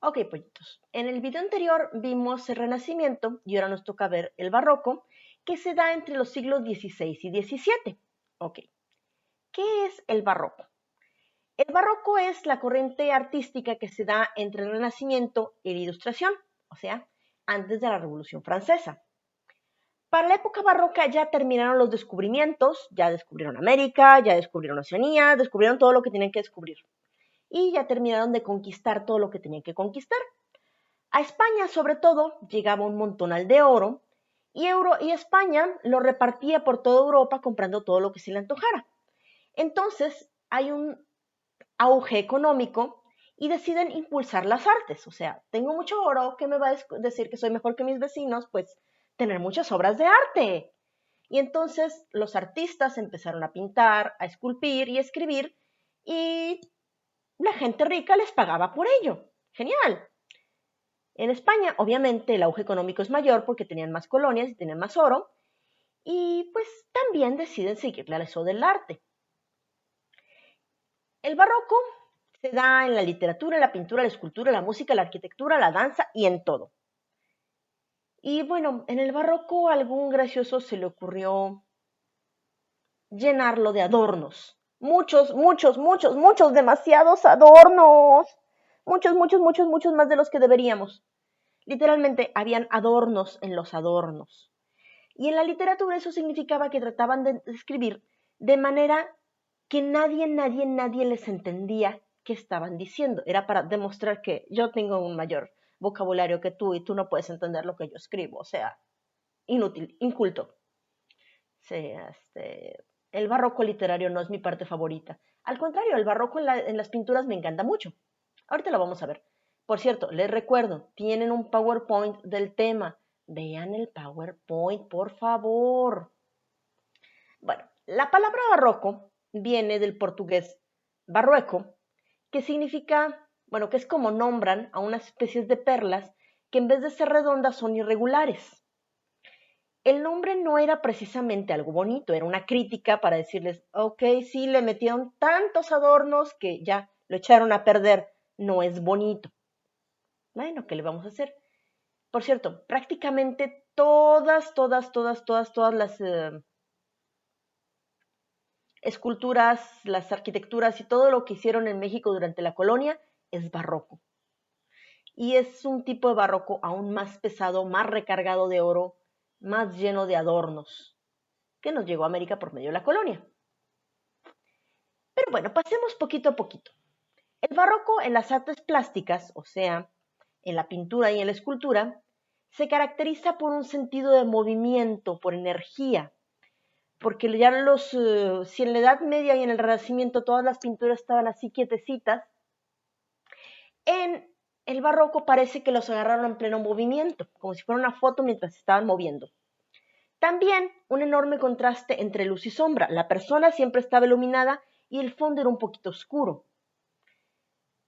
Ok, pollitos. En el video anterior vimos el Renacimiento y ahora nos toca ver el Barroco, que se da entre los siglos XVI y XVII. Ok, ¿qué es el Barroco? El Barroco es la corriente artística que se da entre el Renacimiento y la Ilustración, o sea, antes de la Revolución Francesa. Para la época barroca ya terminaron los descubrimientos, ya descubrieron América, ya descubrieron Oceanía, descubrieron todo lo que tenían que descubrir. Y ya terminaron de conquistar todo lo que tenían que conquistar. A España, sobre todo, llegaba un montonal de oro y España lo repartía por toda Europa comprando todo lo que se le antojara. Entonces, hay un auge económico y deciden impulsar las artes. O sea, tengo mucho oro, ¿qué me va a decir que soy mejor que mis vecinos? Pues tener muchas obras de arte. Y entonces los artistas empezaron a pintar, a esculpir y a escribir y la gente rica les pagaba por ello. Genial. En España, obviamente, el auge económico es mayor porque tenían más colonias y tenían más oro, y pues también deciden seguirle a eso del arte. El barroco se da en la literatura, en la pintura, la escultura, la música, la arquitectura, la danza y en todo. Y bueno, en el barroco a algún gracioso se le ocurrió llenarlo de adornos. Muchos, muchos, muchos, muchos, demasiados adornos. Muchos, muchos, muchos, muchos más de los que deberíamos. Literalmente habían adornos en los adornos. Y en la literatura eso significaba que trataban de escribir de manera que nadie les entendía qué estaban diciendo. Era para demostrar que yo tengo un mayor vocabulario que tú y tú no puedes entender lo que yo escribo. O sea, inútil, inculto. Sí, el barroco literario no es mi parte favorita. Al contrario, el barroco en las pinturas me encanta mucho. Ahorita lo vamos a ver. Por cierto, les recuerdo, tienen un PowerPoint del tema. Vean el PowerPoint, por favor. Bueno, la palabra barroco viene del portugués barrueco, que significa, bueno, que es como nombran a unas especies de perlas que en vez de ser redondas son irregulares. El nombre no era precisamente algo bonito, era una crítica para decirles, ok, sí, le metieron tantos adornos que ya lo echaron a perder, no es bonito. Bueno, ¿qué le vamos a hacer? Por cierto, prácticamente todas las esculturas, las arquitecturas y todo lo que hicieron en México durante la colonia es barroco. Y es un tipo de barroco aún más pesado, más recargado de oro, más lleno de adornos, que nos llegó a América por medio de la colonia. Pero bueno, pasemos poquito a poquito. El barroco en las artes plásticas, o sea, en la pintura y en la escultura, se caracteriza por un sentido de movimiento, por energía, porque ya si en la Edad Media y en el Renacimiento todas las pinturas estaban así quietecitas, en el barroco parece que los agarraron en pleno movimiento, como si fuera una foto mientras se estaban moviendo. También un enorme contraste entre luz y sombra. La persona siempre estaba iluminada y el fondo era un poquito oscuro.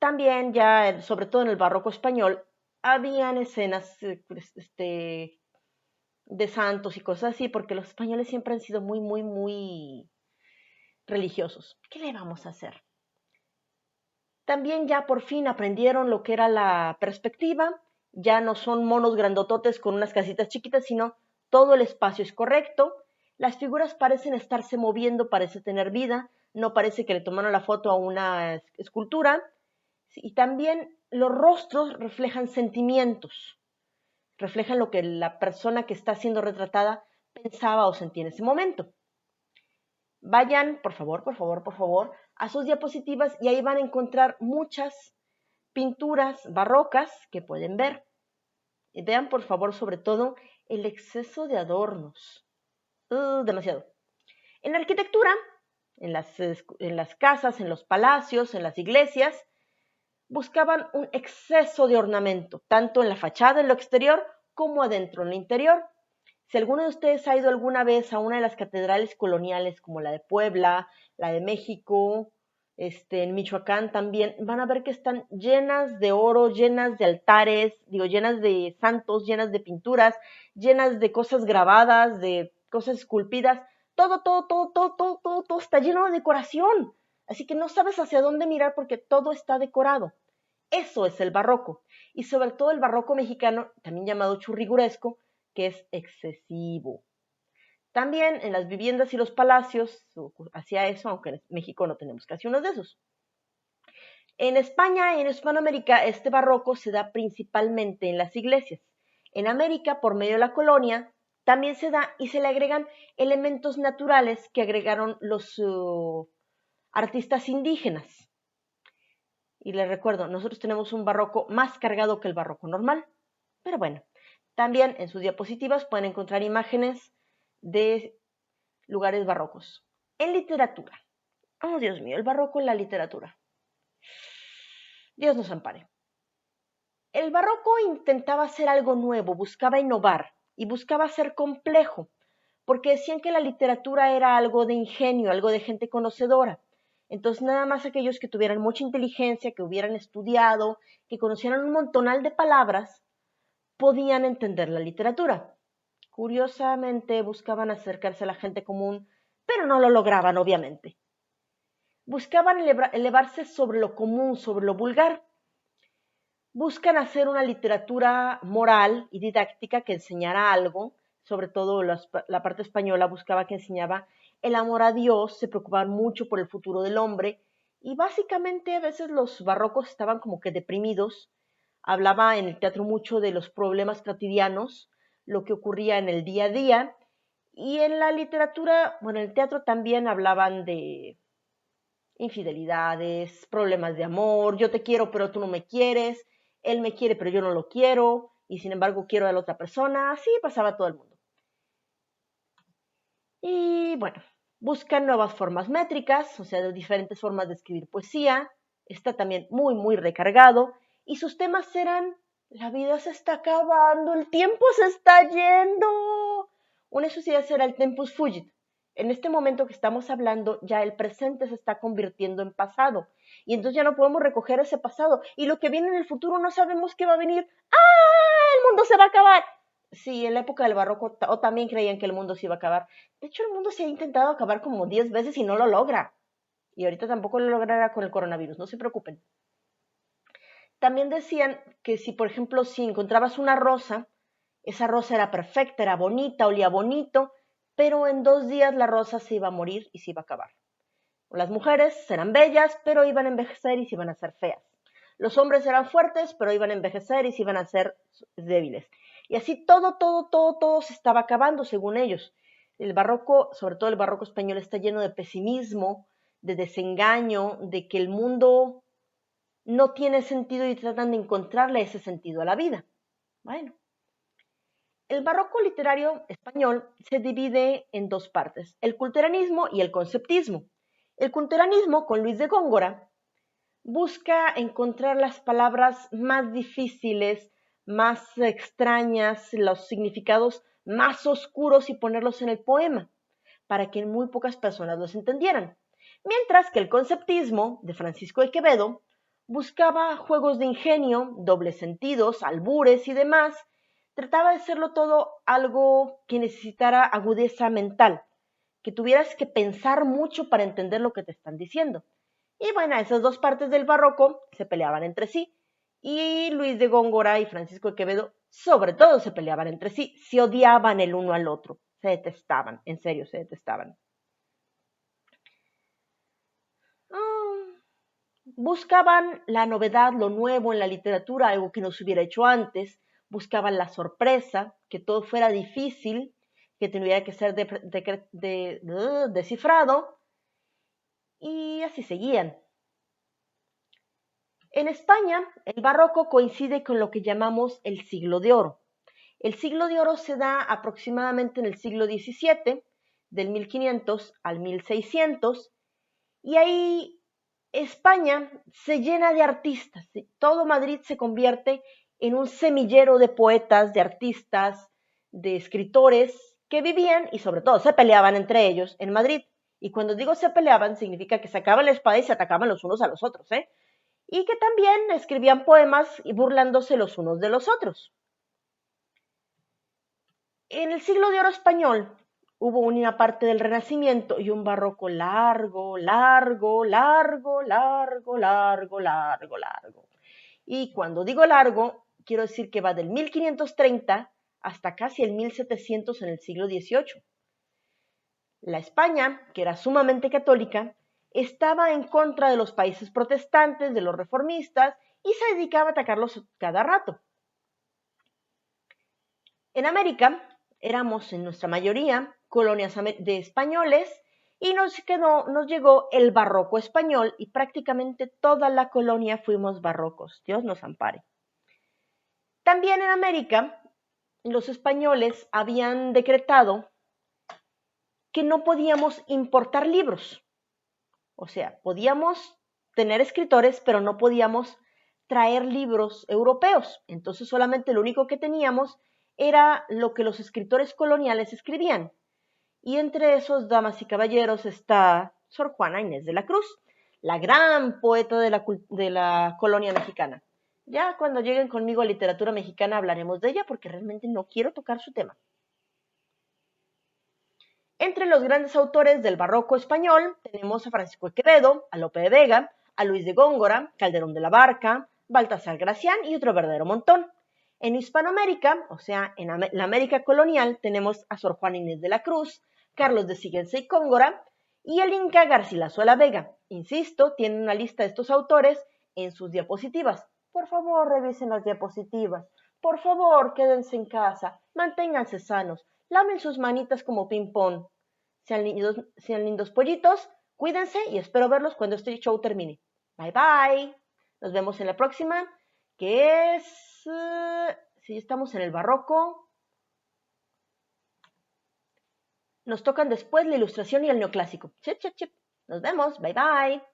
También ya, sobre todo en el barroco español, habían escenas de santos y cosas así, porque los españoles siempre han sido muy religiosos. ¿Qué le vamos a hacer? También ya por fin aprendieron lo que era la perspectiva, ya no son monos grandototes con unas casitas chiquitas, sino todo el espacio es correcto, las figuras parecen estarse moviendo, parece tener vida, no parece que le tomaron la foto a una escultura, y también los rostros reflejan sentimientos, reflejan lo que la persona que está siendo retratada pensaba o sentía en ese momento. Vayan, por favor, a sus diapositivas y ahí van a encontrar muchas pinturas barrocas que pueden ver. Y vean, por favor, sobre todo el exceso de adornos. Demasiado. En la arquitectura, en las casas, en los palacios, en las iglesias, buscaban un exceso de ornamento, tanto en la fachada, en lo exterior, como adentro, en lo interior. Si alguno de ustedes ha ido alguna vez a una de las catedrales coloniales, como la de Puebla, la de México, en Michoacán también, van a ver que están llenas de oro, llenas de altares, llenas de santos, llenas de pinturas, llenas de cosas grabadas, de cosas esculpidas. Todo está lleno de decoración. Así que no sabes hacia dónde mirar porque todo está decorado. Eso es el barroco. Y sobre todo el barroco mexicano, también llamado churriguresco, que es excesivo. También en las viviendas y los palacios hacía eso, aunque en México no tenemos casi uno de esos. En España y en Hispanoamérica este barroco se da principalmente en las iglesias. En América, por medio de la colonia, también se da y se le agregan elementos naturales que agregaron los artistas indígenas. Y les recuerdo, nosotros tenemos un barroco más cargado que el barroco normal. Pero bueno, también en sus diapositivas pueden encontrar imágenes de lugares barrocos. En literatura. Oh, Dios mío, el barroco en la literatura. Dios nos ampare. El barroco intentaba hacer algo nuevo, buscaba innovar y buscaba ser complejo, porque decían que la literatura era algo de ingenio, algo de gente conocedora. Entonces, nada más aquellos que tuvieran mucha inteligencia, que hubieran estudiado, que conocieran un montonal de palabras, podían entender la literatura. Curiosamente, buscaban acercarse a la gente común, pero no lo lograban, obviamente. Buscaban elevarse sobre lo común, sobre lo vulgar. Buscan hacer una literatura moral y didáctica que enseñara algo, sobre todo la parte española buscaba que enseñaba el amor a Dios, se preocupaban mucho por el futuro del hombre y básicamente a veces los barrocos estaban como que deprimidos. Hablaba en el teatro mucho de los problemas cotidianos, lo que ocurría en el día a día, y en la literatura, bueno, en el teatro también hablaban de infidelidades, problemas de amor, yo te quiero pero tú no me quieres, él me quiere pero yo no lo quiero, y sin embargo quiero a la otra persona, así pasaba todo el mundo. Y bueno, buscan nuevas formas métricas, o sea, de diferentes formas de escribir poesía, está también muy recargado, y sus temas eran, la vida se está acabando, el tiempo se está yendo. Una de sus ideas era el tempus fugit. En este momento que estamos hablando, ya el presente se está convirtiendo en pasado, y entonces ya no podemos recoger ese pasado, y lo que viene en el futuro no sabemos qué va a venir. ¡Ah! El mundo se va a acabar. Sí, en la época del barroco o también creían que el mundo se iba a acabar. De hecho, el mundo se ha intentado acabar como 10 veces y no lo logra. Y ahorita tampoco lo logrará con el coronavirus, no se preocupen. También decían que si, por ejemplo, si encontrabas una rosa, esa rosa era perfecta, era bonita, olía bonito, pero en 2 días la rosa se iba a morir y se iba a acabar. Las mujeres eran bellas, pero iban a envejecer y se iban a hacer feas. Los hombres eran fuertes, pero iban a envejecer y se iban a ser débiles. Y así todo se estaba acabando según ellos. El barroco, sobre todo el barroco español, está lleno de pesimismo, de desengaño, de que el mundo no tiene sentido y tratan de encontrarle ese sentido a la vida. Bueno, el barroco literario español se divide en dos partes, el culteranismo y el conceptismo. El culteranismo, con Luis de Góngora, busca encontrar las palabras más difíciles, más extrañas, los significados más oscuros y ponerlos en el poema, para que muy pocas personas los entendieran. Mientras que el conceptismo, de Francisco de Quevedo, buscaba juegos de ingenio, dobles sentidos, albures y demás, trataba de hacerlo todo algo que necesitara agudeza mental, que tuvieras que pensar mucho para entender lo que te están diciendo. Y bueno, esas dos partes del barroco se peleaban entre sí. Y Luis de Góngora y Francisco de Quevedo, sobre todo, se peleaban entre sí, se odiaban el uno al otro, se detestaban, en serio, se detestaban. Buscaban la novedad, lo nuevo en la literatura, algo que no se hubiera hecho antes, buscaban la sorpresa, que todo fuera difícil, que tuviera que ser descifrado, y así seguían. En España, el barroco coincide con lo que llamamos el siglo de oro. El siglo de oro se da aproximadamente en el siglo XVII, del 1500 al 1600, y ahí España se llena de artistas. Todo Madrid se convierte en un semillero de poetas, de artistas, de escritores que vivían y sobre todo se peleaban entre ellos en Madrid. Y cuando digo se peleaban, significa que sacaban la espada y se atacaban los unos a los otros, ¿eh? Y que también escribían poemas y burlándose los unos de los otros. En el siglo de oro español hubo una parte del Renacimiento y un barroco largo. Y cuando digo largo, quiero decir que va del 1530 hasta casi el 1700 en el siglo XVIII. La España, que era sumamente católica, estaba en contra de los países protestantes, de los reformistas, y se dedicaba a atacarlos cada rato. En América éramos en nuestra mayoría colonias de españoles y nos llegó el barroco español y prácticamente toda la colonia fuimos barrocos. Dios nos ampare. También en América los españoles habían decretado que no podíamos importar libros. O sea, podíamos tener escritores, pero no podíamos traer libros europeos. Entonces solamente lo único que teníamos era lo que los escritores coloniales escribían. Y entre esos, damas y caballeros, está Sor Juana Inés de la Cruz, la gran poeta de la colonia mexicana. Ya cuando lleguen conmigo a literatura mexicana hablaremos de ella porque realmente no quiero tocar su tema. Entre los grandes autores del barroco español tenemos a Francisco de Quevedo, a Lope de Vega, a Luis de Góngora, Calderón de la Barca, Baltasar Gracián y otro verdadero montón. En Hispanoamérica, o sea, en la América colonial, tenemos a Sor Juana Inés de la Cruz, Carlos de Sigüenza y Góngora y el Inca Garcilaso de la Vega. Insisto, tienen una lista de estos autores en sus diapositivas. Por favor, revisen las diapositivas. Por favor, quédense en casa, manténganse sanos, laven sus manitas como ping-pong. Sean lindos pollitos, cuídense y espero verlos cuando este show termine. Bye bye. Nos vemos en la próxima, que es... si estamos en el barroco. Nos tocan después la ilustración y el neoclásico. Chip, chip, chip. Nos vemos. Bye bye.